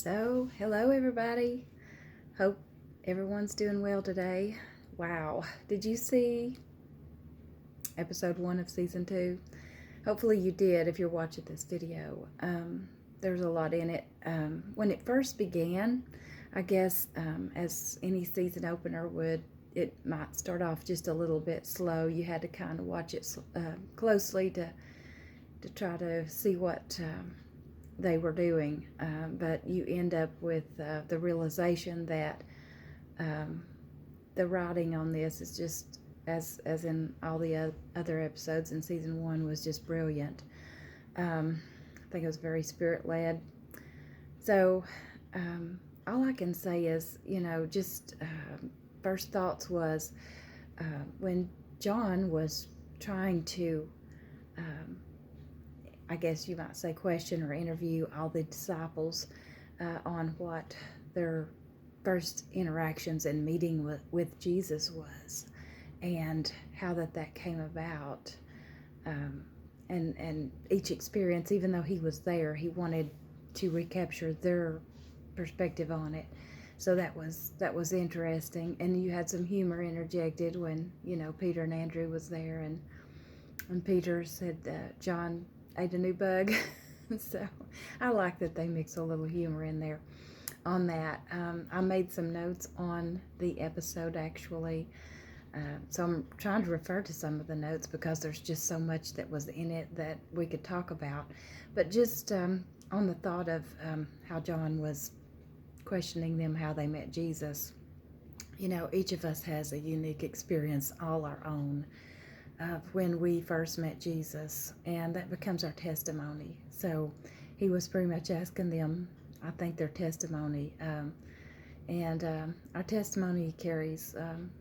So, hello everybody. Hope everyone's doing well today. Wow, did you see episode 1 of season 2? Hopefully you did if you're watching this video. There's a lot in it. When it first began, I guess as any season opener would, it might start off just a little bit slow. You had to kind of watch it closely to try to see what they were doing, but you end up with the realization that the writing on this is just as in all the other episodes in season 1 was just brilliant. I think it was very spirit led. So all I can say is, just first thoughts was when John was trying to I guess you might say, question or interview all the disciples on what their first interactions and meeting with Jesus was, and how that came about. And each experience, even though he was there, he wanted to recapture their perspective on it. So that was interesting, and you had some humor interjected when Peter and Andrew was there, and when Peter said John ate a new bug. So I like that they mix a little humor in there on that. I made some notes on the episode actually. So I'm trying to refer to some of the notes because there's just so much that was in it that we could talk about. But just on the thought of how John was questioning them, how they met Jesus. Each of us has a unique experience, all our own, of when we first met Jesus, and that becomes our testimony. So he was pretty much asking them, I think, their testimony, and our testimony carries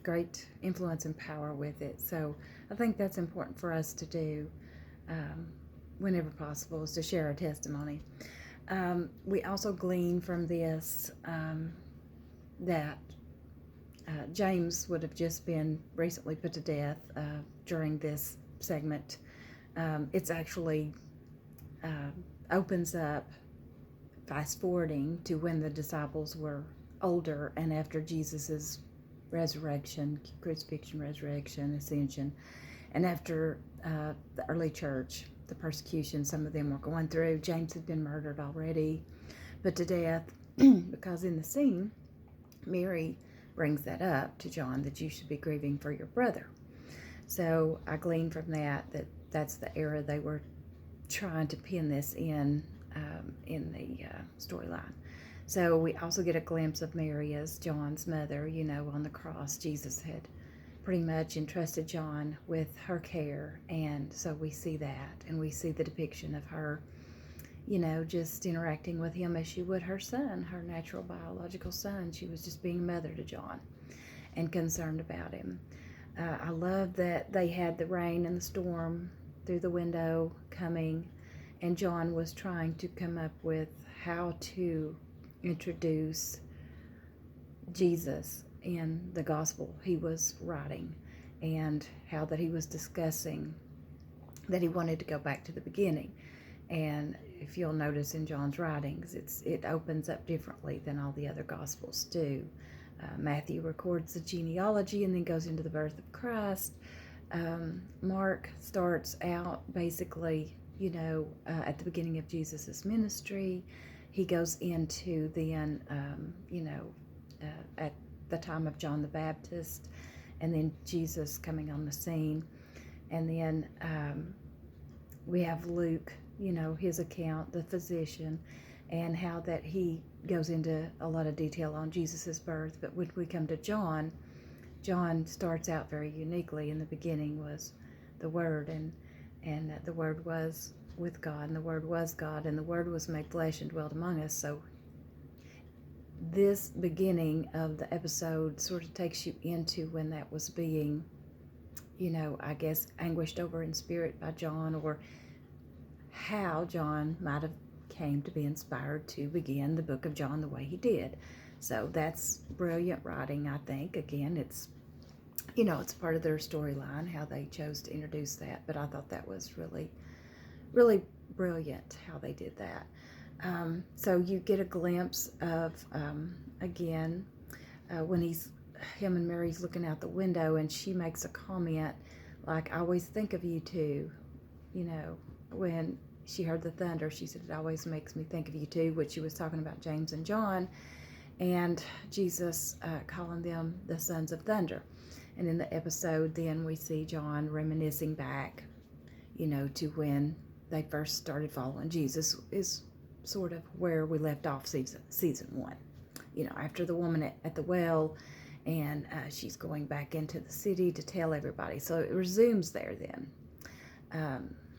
great influence and power with it. So I think that's important for us to do whenever possible, is to share our testimony. We also glean from this that James would have just been recently put to death during this segment. It's actually opens up, fast forwarding to when the disciples were older and after Jesus's resurrection, crucifixion, resurrection, ascension, and after the early church, the persecution some of them were going through. James had been murdered already, put to death, because in the scene, Mary brings that up to John, that you should be grieving for your brother. So I gleaned from that's the era they were trying to pin this in the storyline. So we also get a glimpse of Mary as John's mother. On the cross, Jesus had pretty much entrusted John with her care, and so we see that, and we see the depiction of her just interacting with him as she would her son, her natural biological son. She was just being a mother to John and concerned about him. I love that they had the rain and the storm through the window coming, and John was trying to come up with how to introduce Jesus in the gospel he was writing, and how that he was discussing that he wanted to go back to the beginning. And if you'll notice in John's writings, it opens up differently than all the other Gospels do. Matthew records the genealogy and then goes into the birth of Christ. Mark starts out basically, at the beginning of Jesus's ministry. He goes into then, at the time of John the Baptist, and then Jesus coming on the scene. And then we have Luke, his account, the physician, and how that he goes into a lot of detail on Jesus's birth. But when we come to John starts out very uniquely. In the beginning was the Word, and the Word was with God, and the Word was God, and the Word was made flesh and dwelt among us. So this beginning of the episode sort of takes you into when that was being, I guess, anguished over in spirit by John, or how John might have came to be inspired to begin the book of John the way he did. So that's brilliant writing, I think. Again, it's it's part of their storyline, how they chose to introduce that, but I thought that was really, really brilliant how they did that. So you get a glimpse of, again, when him and Mary's looking out the window, and she makes a comment like, "I always think of you two," when she heard the thunder, she said, "It always makes me think of you two," which she was talking about James and John, and Jesus calling them the sons of thunder. And in the episode, then we see John reminiscing back, to when they first started following Jesus, is sort of where we left off season one. After the woman at the well, and she's going back into the city to tell everybody. So it resumes there then,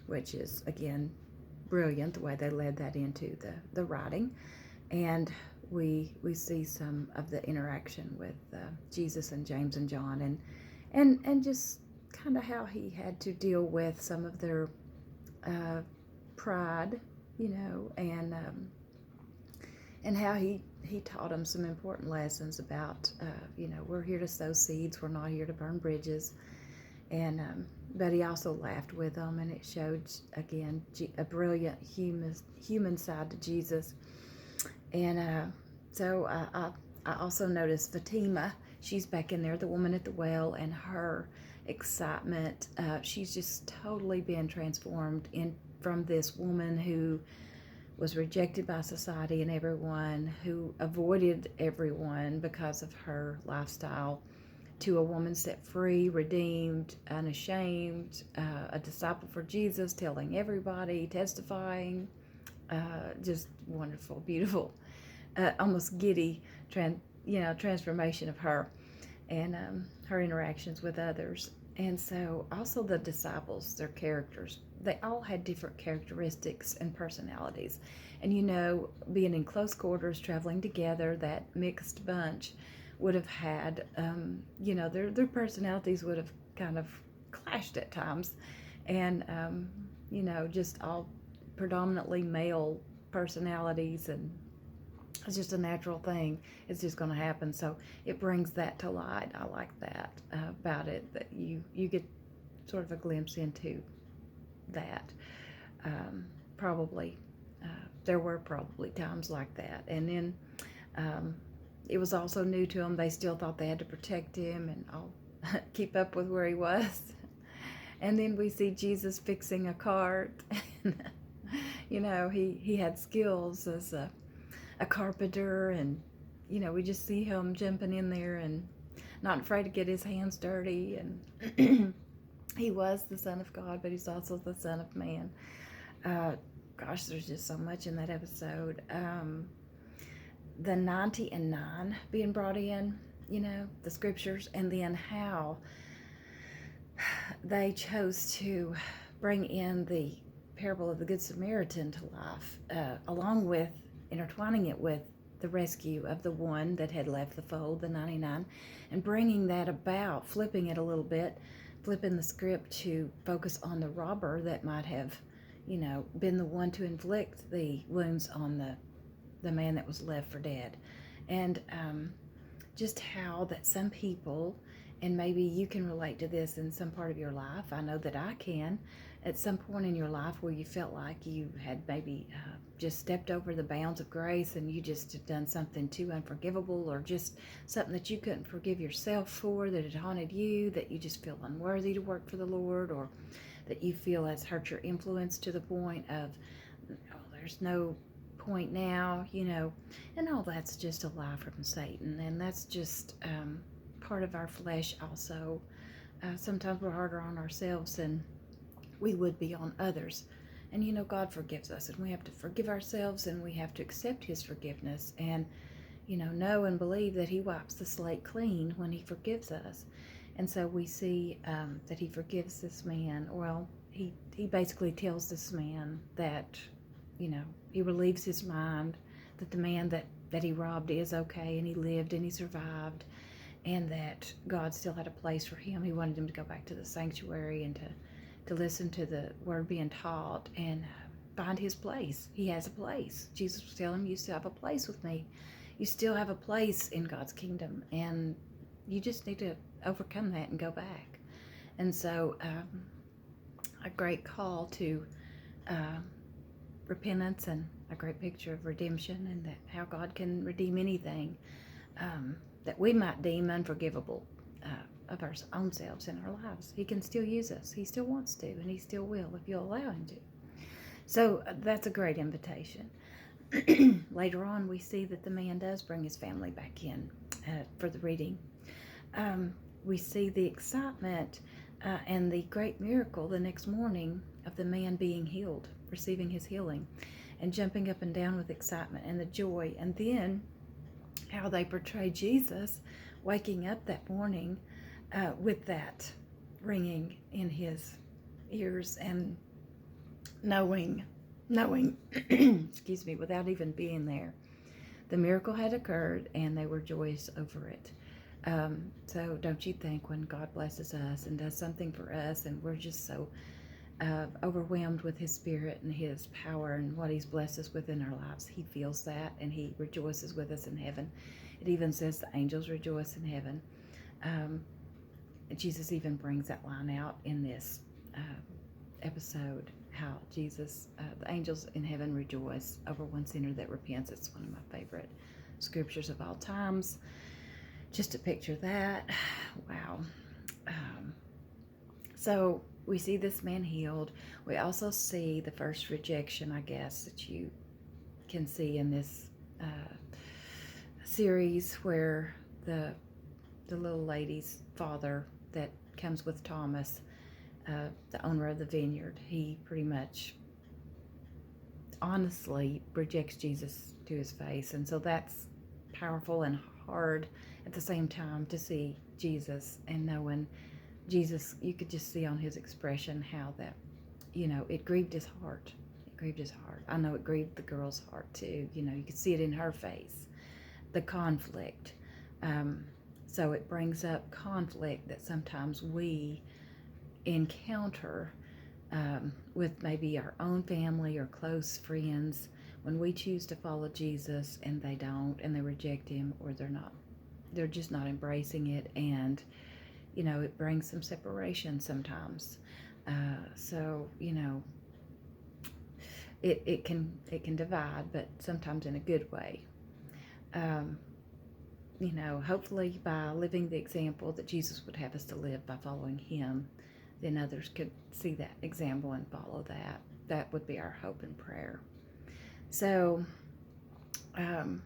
which is, again, brilliant the way they led that into the writing. And we see some of the interaction with Jesus and James and John, and just kind of how he had to deal with some of their pride, and how he taught them some important lessons about, we're here to sow seeds, we're not here to burn bridges, and but he also laughed with them, and it showed, again, a brilliant human side to Jesus. And so I also noticed Fatima. She's back in there, the woman at the well, and her excitement. She's just totally been transformed from this woman who was rejected by society and everyone, who avoided everyone because of her lifestyle, to a woman set free, redeemed, unashamed, a disciple for Jesus, telling everybody, testifying. Just wonderful, beautiful, almost giddy transformation of her, and her interactions with others. And so also the disciples, their characters, they all had different characteristics and personalities. And being in close quarters, traveling together, that mixed bunch would have had, their personalities would have kind of clashed at times. And, just all predominantly male personalities, and it's just a natural thing. It's just going to happen. So it brings that to light. I like that about it, that you get sort of a glimpse into that. Probably there were probably times like that. And then it was also new to them. They still thought they had to protect him and all keep up with where he was. And then we see Jesus fixing a cart. He had skills as a carpenter, and we just see him jumping in there and not afraid to get his hands dirty. And he was the Son of God, but he's also the Son of Man. Gosh, there's just so much in that episode. The 90 and 9 being brought in, the scriptures, and then how they chose to bring in the parable of the Good Samaritan to life, along with intertwining it with the rescue of the one that had left the fold, the 99, and bringing that about, flipping it a little bit, flipping the script to focus on the robber that might have, been the one to inflict the wounds on the man that was left for dead. And just how that some people, and maybe you can relate to this in some part of your life, I know that I can, at some point in your life where you felt like you had maybe just stepped over the bounds of grace, and you just had done something too unforgivable, or just something that you couldn't forgive yourself for, that had haunted you, that you just feel unworthy to work for the Lord, or that you feel has hurt your influence to the point of, there's no point now, and all that's just a lie from Satan. And that's just part of our flesh also. Sometimes we're harder on ourselves than we would be on others. And God forgives us, and we have to forgive ourselves, and we have to accept his forgiveness, and know and believe that he wipes the slate clean when he forgives us. And so we see that he forgives this man. Well, he basically tells this man that he relieves his mind that the man that he robbed is okay, and he lived and he survived, and that God still had a place for him. He wanted him to go back to the sanctuary and to listen to the word being taught and find his place. He has a place. Jesus was telling him, you still have a place with me. You still have a place in God's kingdom, and you just need to overcome that and go back. And so a great call to repentance and a great picture of redemption, and that how God can redeem anything that we might deem unforgivable of our own selves in our lives. He can still use us. He still wants to, and he still will if you'll allow him to. So that's a great invitation. Later on, we see that the man does bring his family back in for the reading. We see the excitement and the great miracle the next morning of the man being healed, receiving his healing, and jumping up and down with excitement and the joy. And then how they portray Jesus waking up that morning with that ringing in his ears and knowing, excuse me, without even being there. The miracle had occurred and they were joyous over it. So don't you think when God blesses us and does something for us and we're just so overwhelmed with his spirit and his power and what he's blessed us with in our lives, he feels that and he rejoices with us in heaven. It even says the angels rejoice in heaven. Jesus even brings that line out in this episode, how Jesus, the angels in heaven rejoice over one sinner that repents. It's one of my favorite scriptures of all times. Just to picture that. Wow. So we see this man healed. We also see the first rejection, I guess, that you can see in this series, where the little lady's father that comes with Thomas, the owner of the vineyard, he pretty much honestly rejects Jesus to his face. And so that's powerful and hard at the same time to see Jesus and knowing Jesus. You could just see on his expression how that, it grieved his heart. It grieved his heart. I know it grieved the girl's heart too. You could see it in her face, the conflict. So it brings up conflict that sometimes we encounter with maybe our own family or close friends when we choose to follow Jesus and they don't, and they reject him, or they're just not embracing it, and it brings some separation sometimes. So it can divide, but sometimes in a good way. Hopefully by living the example that Jesus would have us to live by following him, then others could see that example and follow that. That would be our hope and prayer. So I'm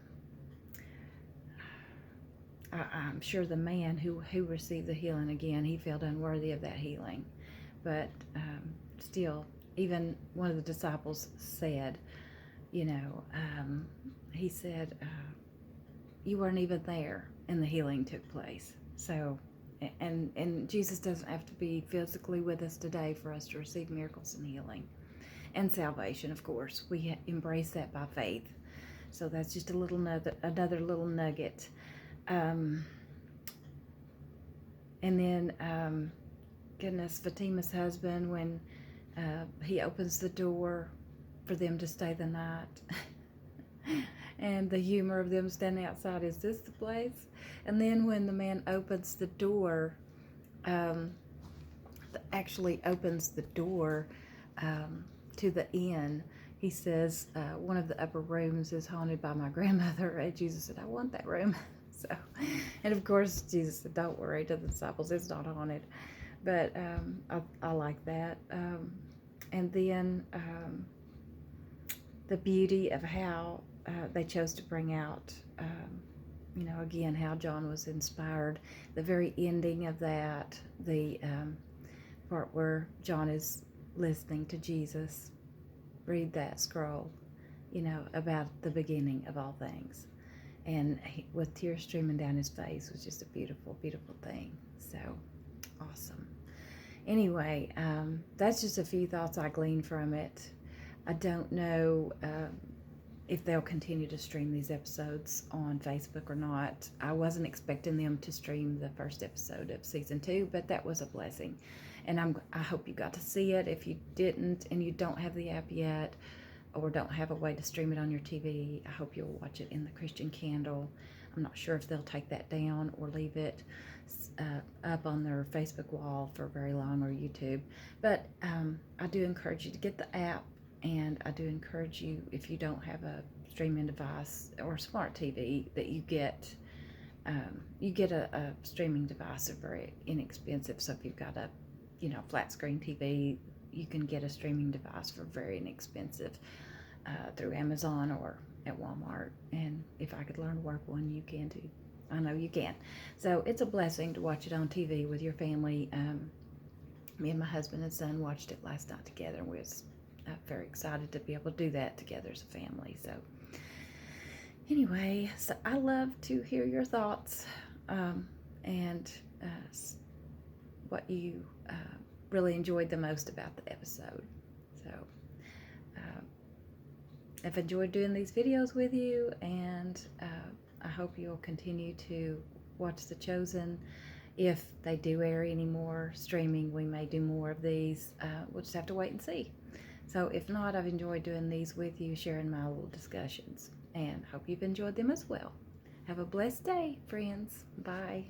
sure the man who received the healing, again, he felt unworthy of that healing. But still, even one of the disciples said, he said, you weren't even there and the healing took place. So, and Jesus doesn't have to be physically with us today for us to receive miracles and healing and salvation. Of course, we embrace that by faith. So that's just another little nugget. And then, goodness, Fatima's husband, when he opens the door for them to stay the night. And the humor of them standing outside, is this the place? And then when the man opens the door, actually opens the door to the inn, he says, one of the upper rooms is haunted by my grandmother. And Jesus said, I want that room. So, and of course, Jesus said, don't worry to the disciples, it's not haunted. But I like that. And then the beauty of how they chose to bring out, again, how John was inspired. The very ending of that, the part where John is listening to Jesus read that scroll, about the beginning of all things. And with tears streaming down his face was just a beautiful, beautiful thing. So awesome. Anyway, that's just a few thoughts I gleaned from it. I don't know if they'll continue to stream these episodes on Facebook or not. I wasn't expecting them to stream the first episode of season 2, but that was a blessing. And I hope you got to see it. If you didn't and you don't have the app yet, or don't have a way to stream it on your TV, I hope you'll watch it in the Christian Candle. I'm not sure if they'll take that down or leave it up on their Facebook wall for very long, or YouTube. But I do encourage you to get the app And I do encourage you, if you don't have a streaming device or smart TV, that you get a streaming device. They're very inexpensive. So if you've got a flat screen TV, you can get a streaming device for very inexpensive through Amazon or at Walmart. And if I could learn to work one, you can too. I know you can. So it's a blessing to watch it on TV with your family. Me and my husband and son watched it last night together, and we was very excited to be able to do that together as a family. So anyway, so I love to hear your thoughts and what you really enjoyed the most about the episode. So I've enjoyed doing these videos with you, and I hope you'll continue to watch The Chosen. If they do air any more streaming, we may do more of these. We'll just have to wait and see. So if not, I've enjoyed doing these with you, sharing my little discussions, and hope you've enjoyed them as well. Have a blessed day, friends. Bye.